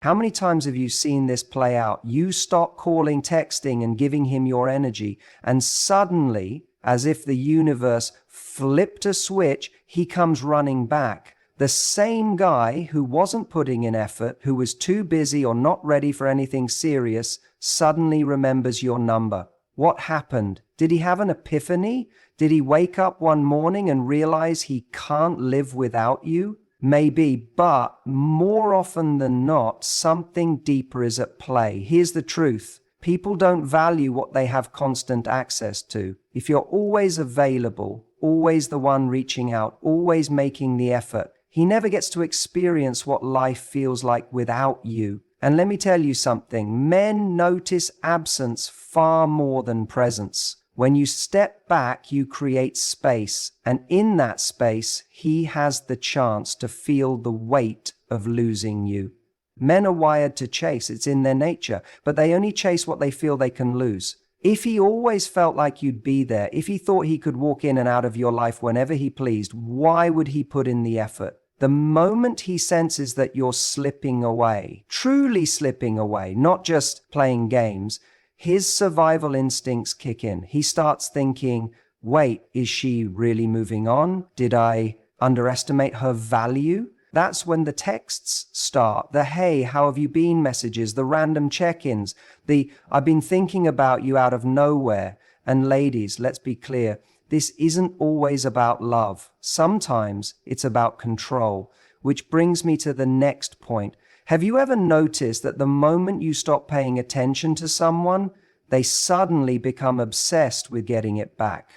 How many times have you seen this play out? You stop calling, texting, and giving him your energy, and suddenly, as if the universe flipped a switch, he comes running back. The same guy who wasn't putting in effort, who was too busy or not ready for anything serious, suddenly remembers your number. What happened? Did he have an epiphany? Did he wake up one morning and realize he can't live without you? Maybe, but more often than not, something deeper is at play. Here's the truth. People don't value what they have constant access to. If you're always available, always the one reaching out, always making the effort, he never gets to experience what life feels like without you. And let me tell you something, men notice absence far more than presence. When you step back, you create space, and in that space, he has the chance to feel the weight of losing you. Men are wired to chase, it's in their nature, but they only chase what they feel they can lose. If he always felt like you'd be there, if he thought he could walk in and out of your life whenever he pleased, why would he put in the effort? The moment he senses that you're slipping away, truly slipping away, not just playing games, his survival instincts kick in. He starts thinking, wait, is she really moving on? Did I underestimate her value? That's when the texts start, the hey, how have you been messages, the random check-ins, the I've been thinking about you out of nowhere. And ladies, let's be clear, this isn't always about love. Sometimes it's about control, which brings me to the next point. Have you ever noticed that the moment you stop paying attention to someone, they suddenly become obsessed with getting it back?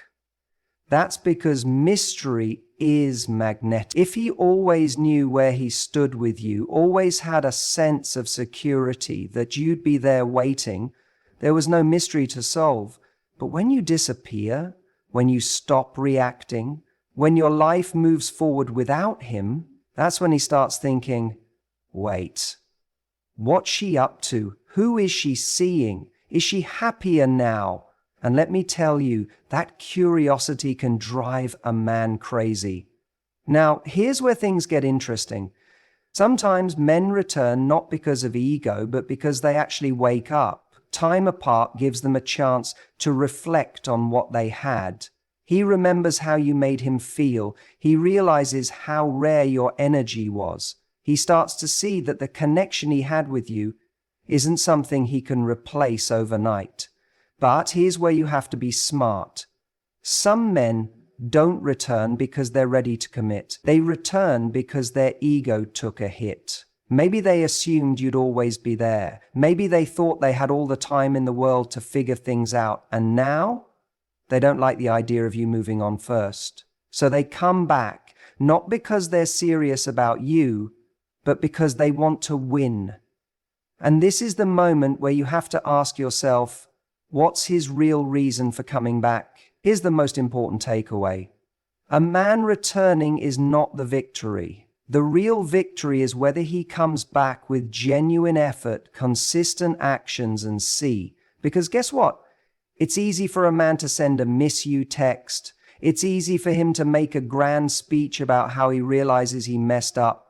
That's because mystery is magnetic. If he always knew where he stood with you, always had a sense of security that you'd be there waiting, there was no mystery to solve. But when you disappear, when you stop reacting, when your life moves forward without him, that's when he starts thinking, wait, what's she up to? Who is she seeing? Is she happier now? And let me tell you, that curiosity can drive a man crazy. Now, here's where things get interesting. Sometimes men return not because of ego, but because they actually wake up. Time apart gives them a chance to reflect on what they had. He remembers how you made him feel. He realizes how rare your energy was. He starts to see that the connection he had with you isn't something he can replace overnight. But here's where you have to be smart. Some men don't return because they're ready to commit. They return because their ego took a hit. Maybe they assumed you'd always be there. Maybe they thought they had all the time in the world to figure things out. And now they don't like the idea of you moving on first. So they come back, not because they're serious about you, but because they want to win. And this is the moment where you have to ask yourself, what's his real reason for coming back? Here's the most important takeaway. A man returning is not the victory. The real victory is whether he comes back with genuine effort, consistent actions, and see. Because guess what? It's easy for a man to send a miss you text. It's easy for him to make a grand speech about how he realizes he messed up.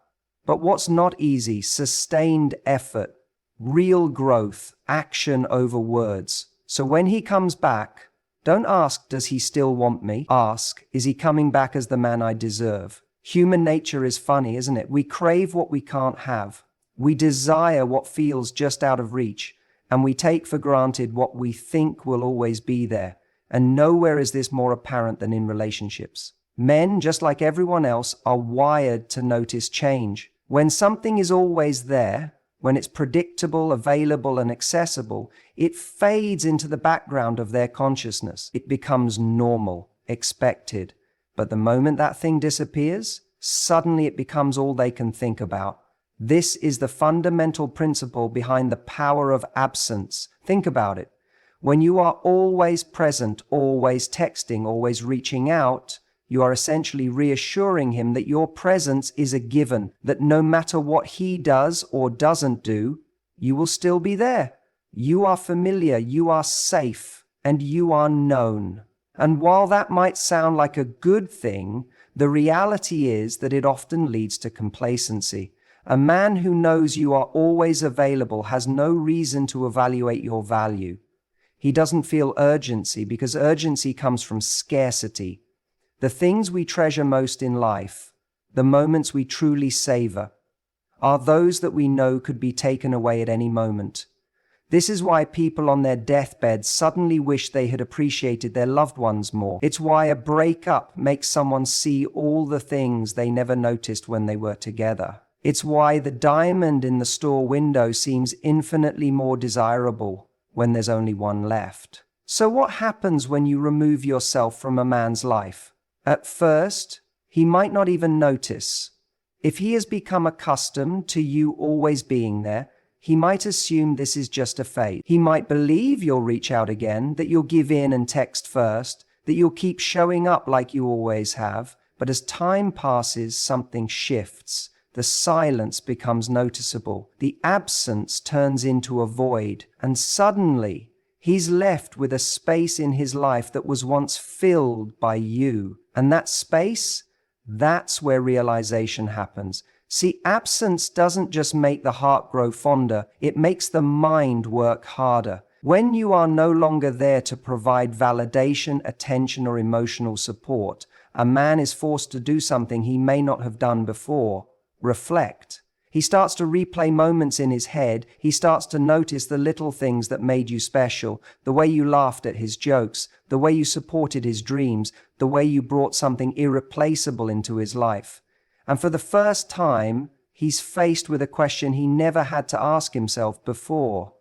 But what's not easy? Sustained effort, real growth, action over words. So when he comes back, don't ask, does he still want me? Ask, is he coming back as the man I deserve? Human nature is funny, isn't it? We crave what we can't have. We desire what feels just out of reach, and we take for granted what we think will always be there. And nowhere is this more apparent than in relationships. Men, just like everyone else, are wired to notice change. When something is always there, when it's predictable, available, and accessible, it fades into the background of their consciousness. It becomes normal, expected. But the moment that thing disappears, suddenly it becomes all they can think about. This is the fundamental principle behind the power of absence. Think about it. When you are always present, always texting, always reaching out, you are essentially reassuring him that your presence is a given, that no matter what he does or doesn't do, you will still be there. You are familiar, you are safe, and you are known. And while that might sound like a good thing, the reality is that it often leads to complacency. A man who knows you are always available has no reason to evaluate your value. He doesn't feel urgency because urgency comes from scarcity. The things we treasure most in life, the moments we truly savor, are those that we know could be taken away at any moment. This is why people on their deathbeds suddenly wish they had appreciated their loved ones more. It's why a breakup makes someone see all the things they never noticed when they were together. It's why the diamond in the store window seems infinitely more desirable when there's only one left. So what happens when you remove yourself from a man's life? At first, he might not even notice. If he has become accustomed to you always being there, he might assume this is just a phase. He might believe you'll reach out again, that you'll give in and text first, that you'll keep showing up like you always have. But as time passes, something shifts. The silence becomes noticeable. The absence turns into a void. And suddenly, he's left with a space in his life that was once filled by you. And that space, that's where realization happens. See, absence doesn't just make the heart grow fonder, it makes the mind work harder. When you are no longer there to provide validation, attention, or emotional support, a man is forced to do something he may not have done before. Reflect. He starts to replay moments in his head. He starts to notice the little things that made you special, the way you laughed at his jokes, the way you supported his dreams, the way you brought something irreplaceable into his life. And for the first time, he's faced with a question he never had to ask himself before.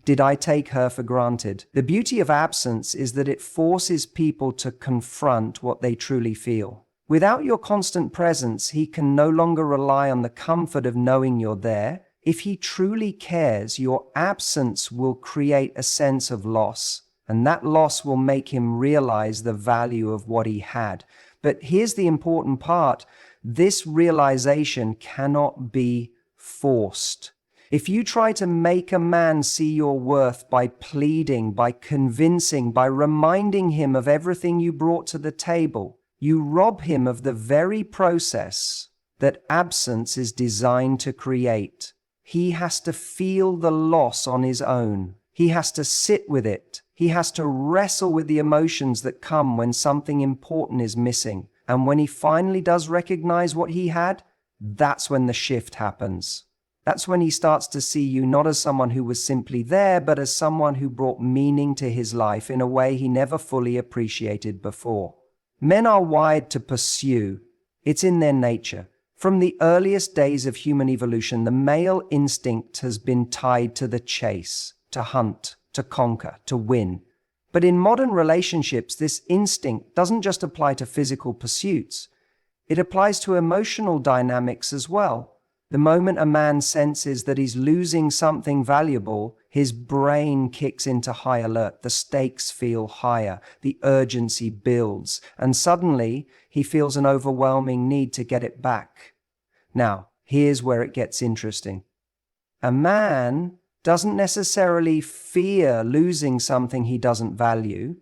Did I take her for granted? The beauty of absence is that it forces people to confront what they truly feel. Without your constant presence, he can no longer rely on the comfort of knowing you're there. If he truly cares, your absence will create a sense of loss, and that loss will make him realize the value of what he had. But here's the important part. This realization cannot be forced. If you try to make a man see your worth by pleading, by convincing, by reminding him of everything you brought to the table, you rob him of the very process that absence is designed to create. He has to feel the loss on his own. He has to sit with it. He has to wrestle with the emotions that come when something important is missing. And when he finally does recognize what he had, that's when the shift happens. That's when he starts to see you not as someone who was simply there, but as someone who brought meaning to his life in a way he never fully appreciated before. Men are wired to pursue. It's in their nature. From the earliest days of human evolution, the male instinct has been tied to the chase, to hunt, to conquer, to win. But in modern relationships, this instinct doesn't just apply to physical pursuits. It applies to emotional dynamics as well. The moment a man senses that he's losing something valuable, his brain kicks into high alert. The stakes feel higher, the urgency builds, and suddenly he feels an overwhelming need to get it back. Now, here's where it gets interesting. A man doesn't necessarily fear losing something he doesn't value.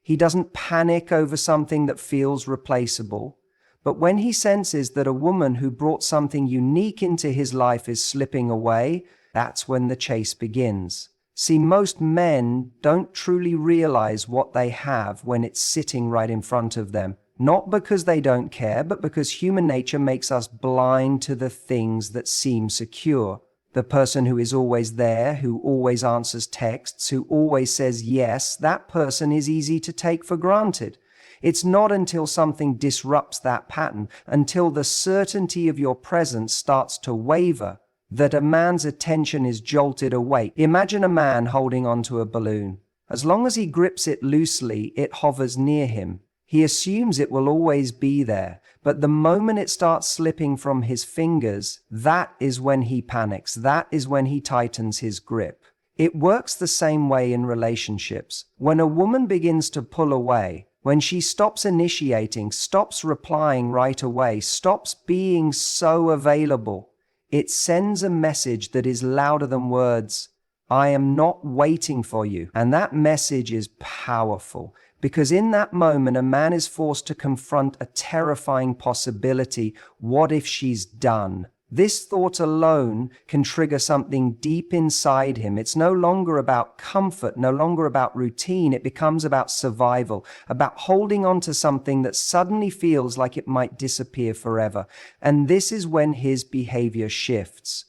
He doesn't panic over something that feels replaceable. But when he senses that a woman who brought something unique into his life is slipping away, that's when the chase begins. See, most men don't truly realize what they have when it's sitting right in front of them. Not because they don't care, but because human nature makes us blind to the things that seem secure. The person who is always there, who always answers texts, who always says yes, that person is easy to take for granted. It's not until something disrupts that pattern, until the certainty of your presence starts to waver, that a man's attention is jolted away. Imagine a man holding onto a balloon. As long as he grips it loosely, it hovers near him. He assumes it will always be there, but the moment it starts slipping from his fingers, that is when he panics. That is when he tightens his grip. It works the same way in relationships. When a woman begins to pull away, when she stops initiating, stops replying right away, stops being so available, it sends a message that is louder than words. I am not waiting for you. And that message is powerful. Because in that moment, a man is forced to confront a terrifying possibility. What if she's done? This thought alone can trigger something deep inside him. It's no longer about comfort, no longer about routine. It becomes about survival, about holding on to something that suddenly feels like it might disappear forever. And this is when his behavior shifts.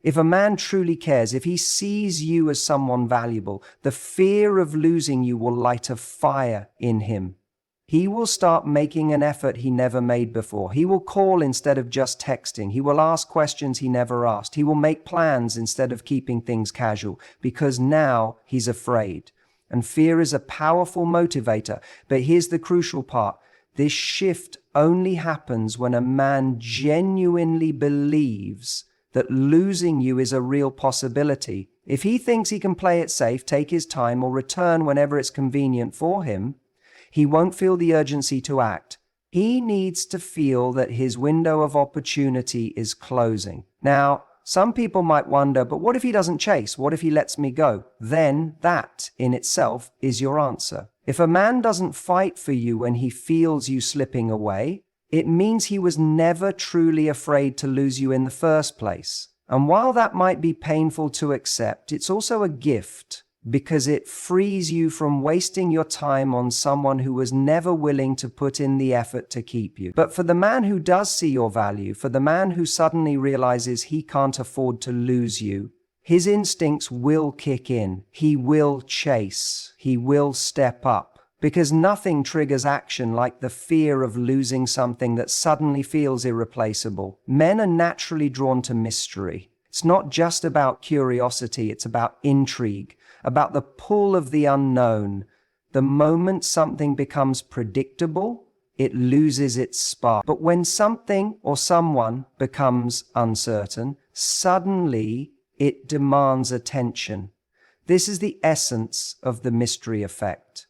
If a man truly cares, if he sees you as someone valuable, the fear of losing you will light a fire in him. He will start making an effort he never made before. He will call instead of just texting. He will ask questions he never asked. He will make plans instead of keeping things casual, because now he's afraid. And fear is a powerful motivator. But here's the crucial part. This shift only happens when a man genuinely believes that losing you is a real possibility. If he thinks he can play it safe, take his time, or return whenever it's convenient for him, he won't feel the urgency to act. He needs to feel that his window of opportunity is closing. Now, some people might wonder, but what if he doesn't chase? What if he lets me go? Then that in itself is your answer. If a man doesn't fight for you when he feels you slipping away, it means he was never truly afraid to lose you in the first place. And while that might be painful to accept, it's also a gift, because it frees you from wasting your time on someone who was never willing to put in the effort to keep you. But for the man who does see your value, for the man who suddenly realizes he can't afford to lose you, his instincts will kick in. He will chase. He will step up. Because nothing triggers action like the fear of losing something that suddenly feels irreplaceable. Men are naturally drawn to mystery. It's not just about curiosity, it's about intrigue, about the pull of the unknown. The moment something becomes predictable, it loses its spark. But when something or someone becomes uncertain, suddenly it demands attention. This is the essence of the mystery effect.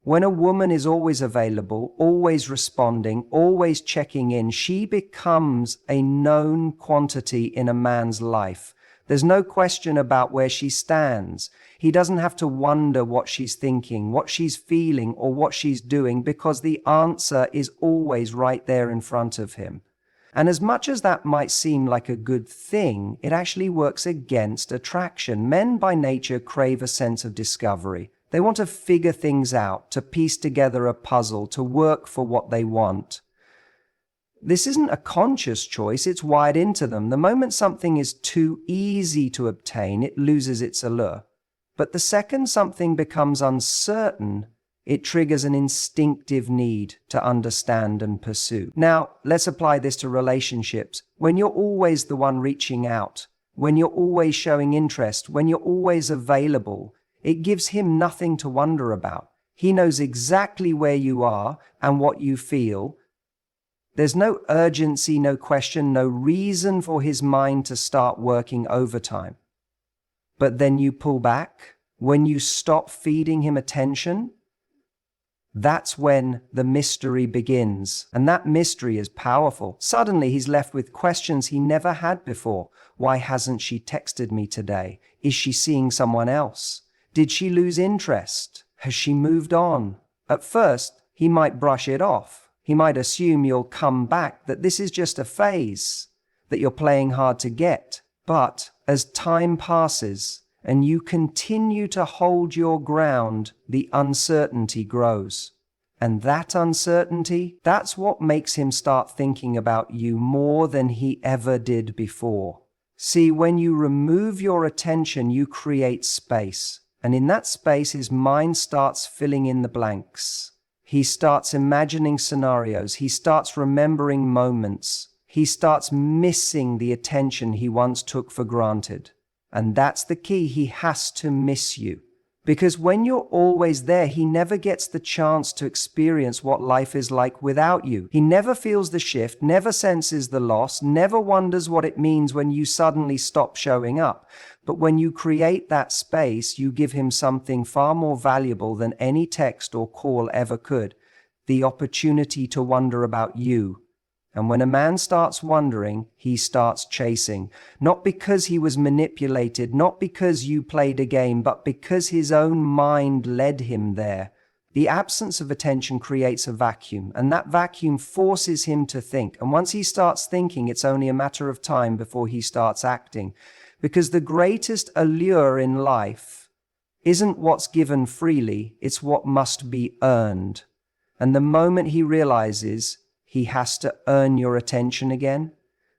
When a woman is always available, always responding, always checking in, she becomes a known quantity in a man's life. There's no question about where she stands. He doesn't have to wonder what she's thinking, what she's feeling, or what she's doing, because the answer is always right there in front of him. And as much as that might seem like a good thing, it actually works against attraction. Men by nature crave a sense of discovery. They want to figure things out, to piece together a puzzle, to work for what they want. This isn't a conscious choice, it's wired into them. The moment something is too easy to obtain, it loses its allure. But the second something becomes uncertain, it triggers an instinctive need to understand and pursue. Now, let's apply this to relationships. When you're always the one reaching out, when you're always showing interest, when you're always available, it gives him nothing to wonder about. He knows exactly where you are and what you feel. There's no urgency, no question, no reason for his mind to start working overtime. But then you pull back, when you stop feeding him attention, that's when the mystery begins. And that mystery is powerful. Suddenly he's left with questions he never had before. Why hasn't she texted me today? Is she seeing someone else? Did she lose interest? Has she moved on? At first, he might brush it off. He might assume you'll come back, that this is just a phase, that you're playing hard to get. But as time passes and you continue to hold your ground, the uncertainty grows. And that uncertainty, that's what makes him start thinking about you more than he ever did before. See, when you remove your attention, you create space. And in that space, his mind starts filling in the blanks. He starts imagining scenarios. He starts remembering moments. He starts missing the attention he once took for granted. And that's the key. He has to miss you. Because when you're always there, he never gets the chance to experience what life is like without you. He never feels the shift, never senses the loss, never wonders what it means when you suddenly stop showing up. But when you create that space, you give him something far more valuable than any text or call ever could: the opportunity to wonder about you. And when a man starts wondering, he starts chasing. Not because he was manipulated, not because you played a game, but because his own mind led him there. The absence of attention creates a vacuum, and that vacuum forces him to think. And once he starts thinking, it's only a matter of time before he starts acting. Because the greatest allure in life isn't what's given freely, it's what must be earned. And the moment he realizes he has to earn your attention again,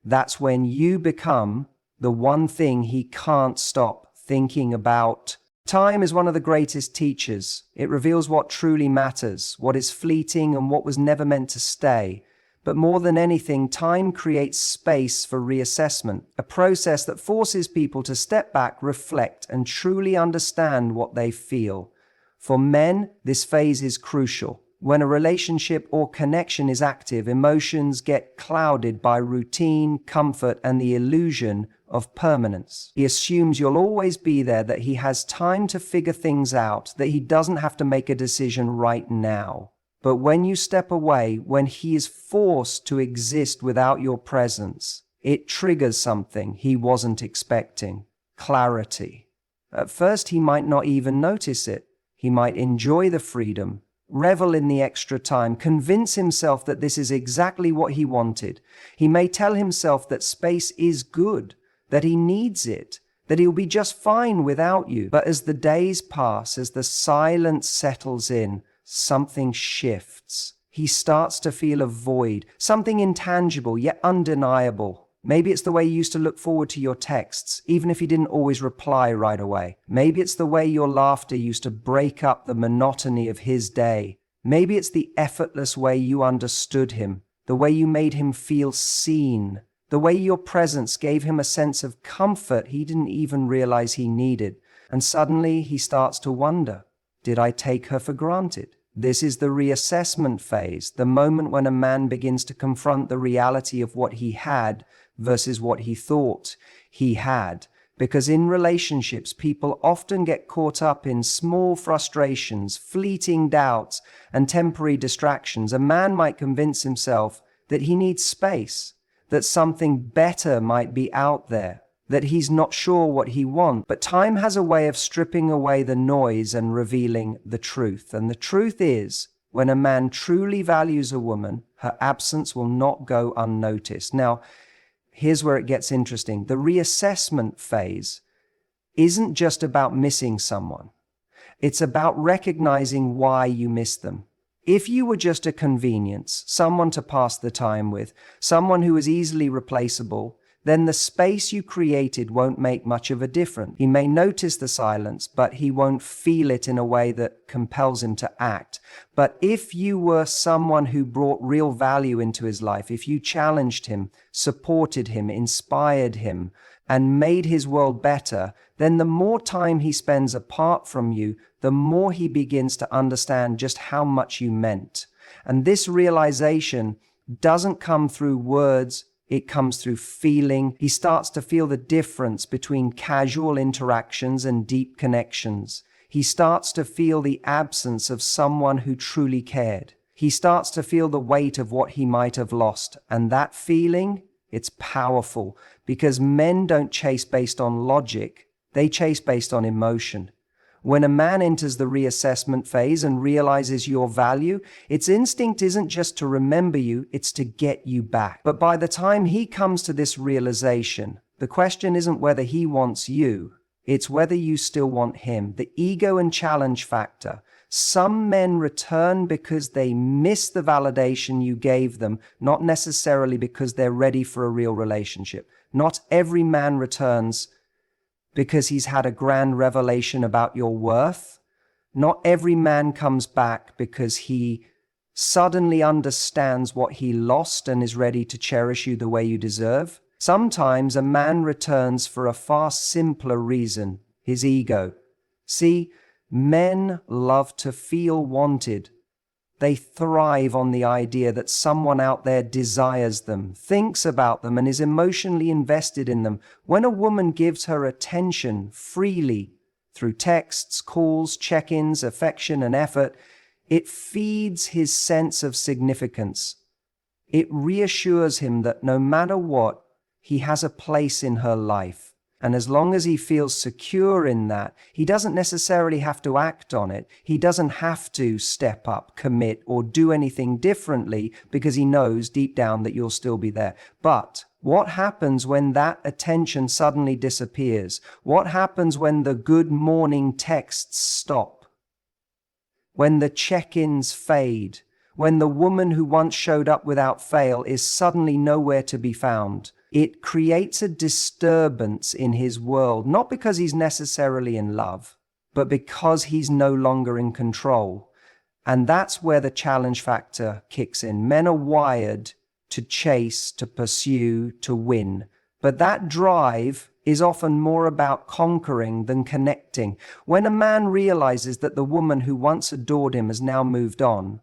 that's when you become the one thing he can't stop thinking about. Time is one of the greatest teachers. It reveals what truly matters, what is fleeting and what was never meant to stay. But more than anything, time creates space for reassessment, a process that forces people to step back, reflect, and truly understand what they feel. For men, this phase is crucial. When a relationship or connection is active, emotions get clouded by routine, comfort, and the illusion of permanence. He assumes you'll always be there, that he has time to figure things out, that he doesn't have to make a decision right now. But when you step away, when he is forced to exist without your presence, it triggers something he wasn't expecting: clarity. At first, he might not even notice it. He might enjoy the freedom, revel in the extra time, convince himself that this is exactly what he wanted. He may tell himself that space is good, that he needs it, that he'll be just fine without you. But as the days pass, as the silence settles in, something shifts. He starts to feel a void, something intangible yet undeniable. Maybe it's the way you used to look forward to your texts, even if he didn't always reply right away. Maybe it's the way your laughter used to break up the monotony of his day. Maybe it's the effortless way you understood him, the way you made him feel seen, the way your presence gave him a sense of comfort he didn't even realize he needed. And suddenly he starts to wonder, did I take her for granted? This is the reassessment phase, the moment when a man begins to confront the reality of what he had versus what he thought he had. Because in relationships, people often get caught up in small frustrations, fleeting doubts, and temporary distractions. A man might convince himself that he needs space, that something better might be out there, that he's not sure what he wants. But time has a way of stripping away the noise and revealing the truth. And the truth is, when a man truly values a woman, her absence will not go unnoticed. Now, here's where it gets interesting. The reassessment phase isn't just about missing someone. It's about recognizing why you miss them. If you were just a convenience, someone to pass the time with, someone who is easily replaceable, then the space you created won't make much of a difference. He may notice the silence, but he won't feel it in a way that compels him to act. But if you were someone who brought real value into his life, if you challenged him, supported him, inspired him, and made his world better, then the more time he spends apart from you, the more he begins to understand just how much you meant. And this realization doesn't come through words, it comes through feeling. He starts to feel the difference between casual interactions and deep connections. He starts to feel the absence of someone who truly cared. He starts to feel the weight of what he might have lost. And that feeling, it's powerful, because men don't chase based on logic, they chase based on emotion. When a man enters the reassessment phase and realizes your value, its instinct isn't just to remember you, it's to get you back. But by the time he comes to this realization, the question isn't whether he wants you, it's whether you still want him. The ego and challenge factor. Some men return because they miss the validation you gave them, not necessarily because they're ready for a real relationship. Not every man returns because he's had a grand revelation about your worth. Not every man comes back because he suddenly understands what he lost and is ready to cherish you the way you deserve. Sometimes a man returns for a far simpler reason, his ego. See, men love to feel wanted. They thrive on the idea that someone out there desires them, thinks about them, and is emotionally invested in them. When a woman gives her attention freely through texts, calls, check-ins, affection, and effort, it feeds his sense of significance. It reassures him that no matter what, he has a place in her life. And as long as he feels secure in that, he doesn't necessarily have to act on it. He doesn't have to step up, commit, or do anything differently because he knows deep down that you'll still be there. But what happens when that attention suddenly disappears? What happens when the good morning texts stop? When the check-ins fade? When the woman who once showed up without fail is suddenly nowhere to be found? It creates a disturbance in his world, not because he's necessarily in love, but because he's no longer in control. And that's where the challenge factor kicks in. Men are wired to chase, to pursue, to win. But that drive is often more about conquering than connecting. When a man realizes that the woman who once adored him has now moved on,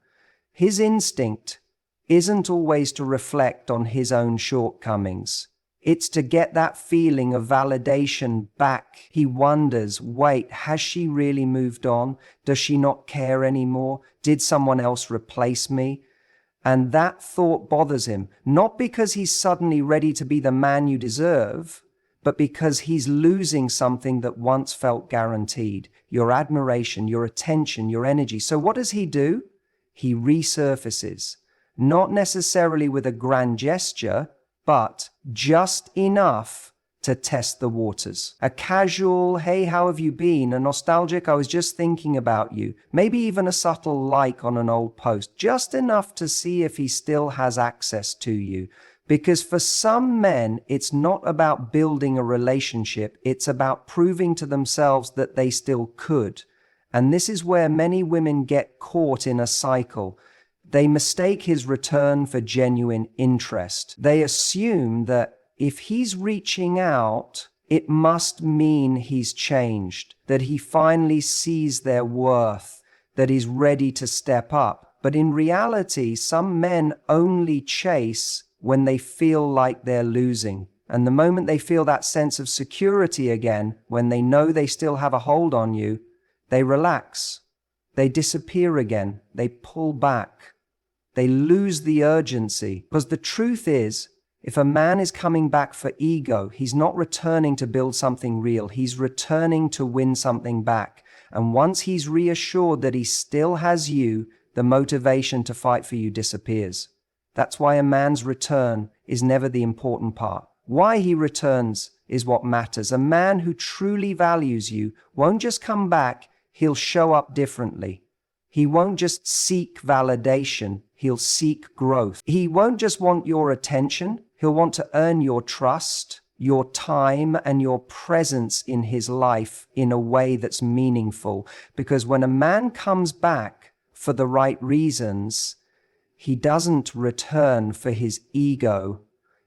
his instinct isn't always to reflect on his own shortcomings. It's to get that feeling of validation back. He wonders, wait, has she really moved on? Does she not care anymore? Did someone else replace me? And that thought bothers him, not because he's suddenly ready to be the man you deserve, but because he's losing something that once felt guaranteed. Your admiration, your attention, your energy. So what does he do? He resurfaces. Not necessarily with a grand gesture, but just enough to test the waters. A casual, hey, how have you been? A nostalgic, I was just thinking about you. Maybe even a subtle like on an old post. Just enough to see if he still has access to you. Because for some men, it's not about building a relationship. It's about proving to themselves that they still could. And this is where many women get caught in a cycle. They mistake his return for genuine interest. They assume that if he's reaching out, it must mean he's changed, that he finally sees their worth, that he's ready to step up. But in reality, some men only chase when they feel like they're losing. And the moment they feel that sense of security again, when they know they still have a hold on you, they relax. They disappear again. They pull back. They lose the urgency. Because the truth is, if a man is coming back for ego, he's not returning to build something real. He's returning to win something back. And once he's reassured that he still has you, the motivation to fight for you disappears. That's why a man's return is never the important part. Why he returns is what matters. A man who truly values you won't just come back, he'll show up differently. He won't just seek validation, he'll seek growth. He won't just want your attention, he'll want to earn your trust, your time, and your presence in his life in a way that's meaningful. Because when a man comes back for the right reasons, he doesn't return for his ego.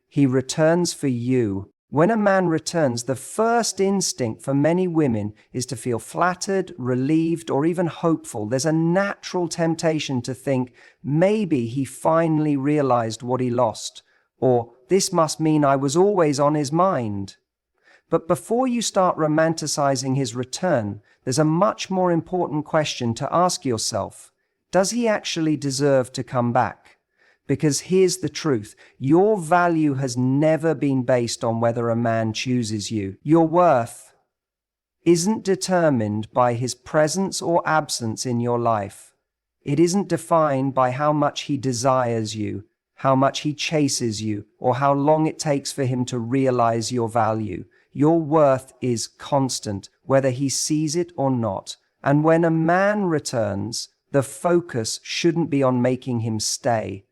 He returns for you. When a man returns, the first instinct for many women is to feel flattered, relieved, or even hopeful. There's a natural temptation to think, maybe he finally realized what he lost, or this must mean I was always on his mind. But before you start romanticizing his return, there's a much more important question to ask yourself. Does he actually deserve to come back? Because here's the truth. Your value has never been based on whether a man chooses you. Your worth isn't determined by his presence or absence in your life. It isn't defined by how much he desires you, how much he chases you, or how long it takes for him to realize your value. Your worth is constant, whether he sees it or not. And when a man returns, the focus shouldn't be on making him stay.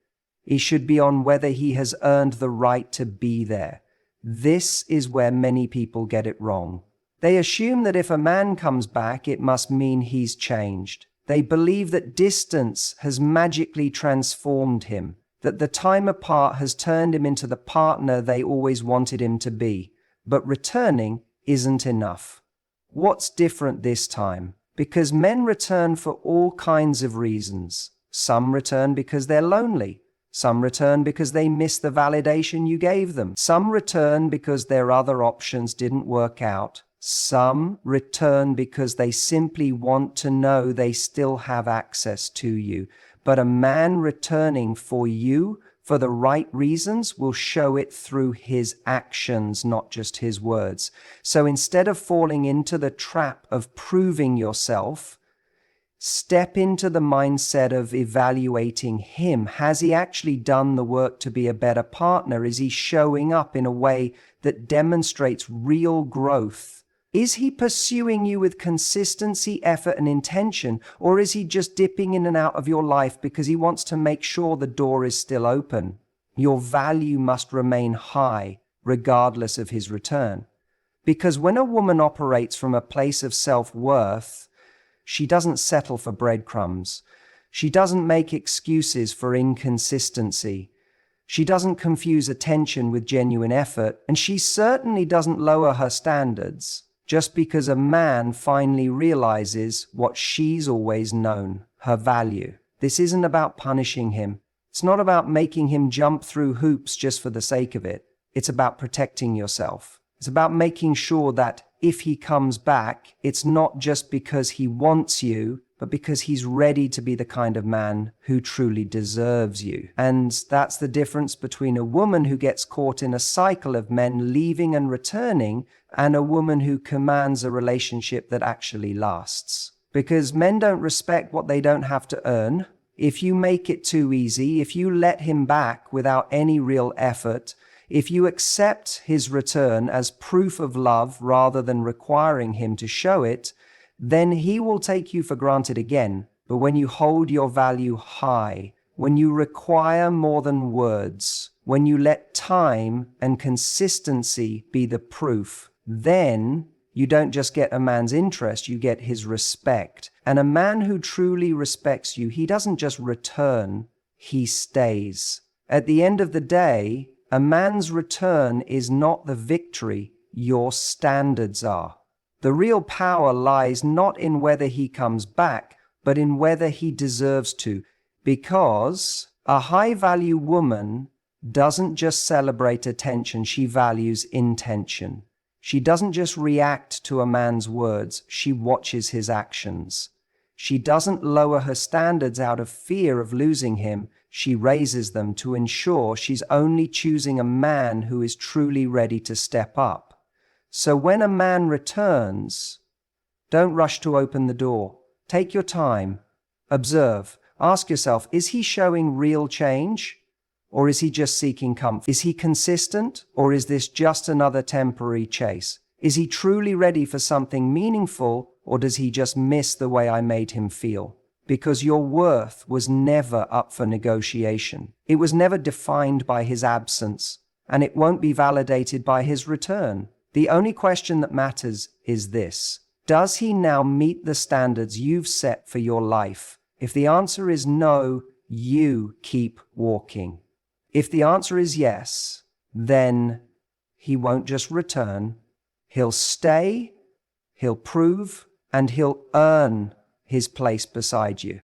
It should be on whether he has earned the right to be there. This is where many people get it wrong. They assume that if a man comes back, it must mean he's changed. They believe that distance has magically transformed him, that the time apart has turned him into the partner they always wanted him to be. But returning isn't enough. What's different this time? Because men return for all kinds of reasons. Some return because they're lonely. Some return because they miss the validation you gave them. Some return because their other options didn't work out. Some return because they simply want to know they still have access to you. But a man returning for you, for the right reasons will show it through his actions, not just his words. So instead of falling into the trap of proving yourself, step into the mindset of evaluating him. Has he actually done the work to be a better partner? Is he showing up in a way that demonstrates real growth? Is he pursuing you with consistency, effort, and intention, or is he just dipping in and out of your life because he wants to make sure the door is still open? Your value must remain high, regardless of his return. Because when a woman operates from a place of self-worth, she doesn't settle for breadcrumbs. She doesn't make excuses for inconsistency. She doesn't confuse attention with genuine effort, and she certainly doesn't lower her standards just because a man finally realizes what she's always known, her value. This isn't about punishing him. It's not about making him jump through hoops just for the sake of it. It's about protecting yourself. It's about making sure that if he comes back, it's not just because he wants you, but because he's ready to be the kind of man who truly deserves you. And that's the difference between a woman who gets caught in a cycle of men leaving and returning and a woman who commands a relationship that actually lasts. Because men don't respect what they don't have to earn. If you make it too easy, if you let him back without any real effort, if you accept his return as proof of love rather than requiring him to show it, then he will take you for granted again. But when you hold your value high, when you require more than words, when you let time and consistency be the proof, then you don't just get a man's interest, you get his respect. And a man who truly respects you, he doesn't just return, he stays. At the end of the day, a man's return is not the victory, your standards are. The real power lies not in whether he comes back, but in whether he deserves to. Because a high-value woman doesn't just celebrate attention, she values intention. She doesn't just react to a man's words, she watches his actions. She doesn't lower her standards out of fear of losing him, she raises them to ensure she's only choosing a man who is truly ready to step up. So when a man returns, don't rush to open the door. Take your time. Observe. Ask yourself, is he showing real change? Or is he just seeking comfort? Is he consistent? Or is this just another temporary chase? Is he truly ready for something meaningful? Or does he just miss the way I made him feel? Because your worth was never up for negotiation. It was never defined by his absence, and it won't be validated by his return. The only question that matters is this: does he now meet the standards you've set for your life? If the answer is no, you keep walking. If the answer is yes, then he won't just return. He'll stay, he'll prove, and he'll earn his place beside you.